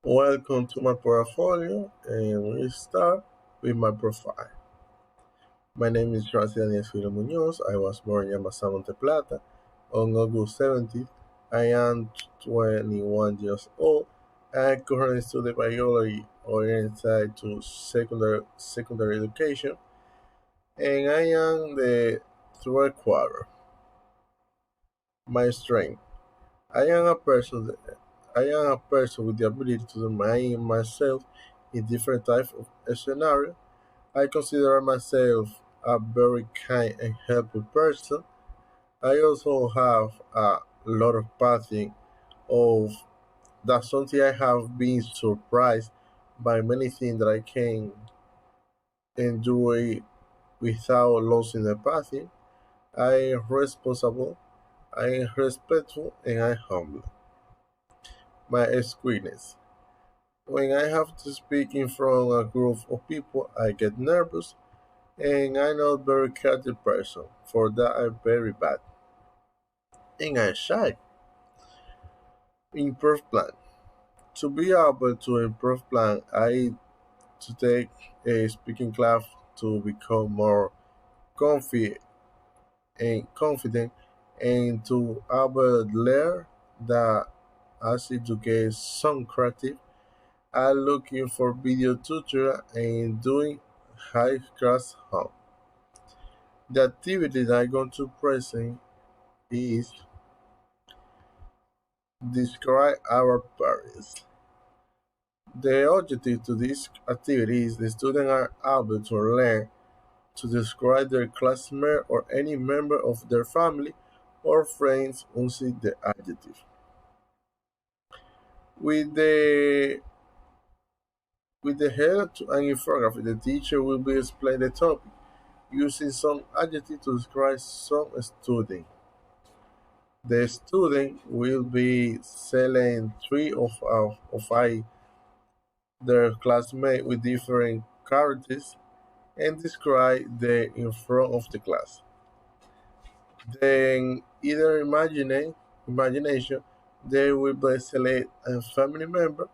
Welcome to my portfolio, and we start with my profile. My name is Graciela Filo Munoz. I was born in Yamasá, Monte Plata on August 17th. I am 21 years old. I currently study biology oriented to secondary education, and I am the third quarter. My strength. I am a person. I am a person with the ability to remind myself in different types of scenarios. I consider myself a very kind and helpful person. I also have a lot of passion of that's something I have been surprised by many things that I can enjoy without losing the passion. I am responsible, I am respectful, and I am humble. My squeakness. When I have to speak in front of a group of people, I get nervous, and I'm not a very creative person. For that, I'm very bad. And I'm shy. Improve plan. To be able to improve plan, I to take a speaking class to become more confident and to able learn that as to get some creative. I'm looking for video tutorial and doing high class home. The activity that I'm going to present is describe our parents. The objective to this activity is the students are able to learn to describe their classmate or any member of their family or friends using the adjective. With the with the head and infographic, the teacher will be explaining the topic using some adjective to describe some student. The student will be selling three of five their classmates with different characters and describe them in front of the class. Then, either imagination, they will be select a family member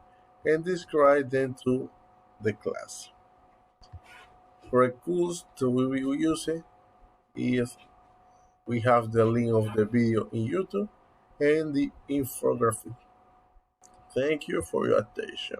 and describe them to the class. Recurse that we will use it is we have the link of the video in YouTube and the infographic. Thank you for your attention.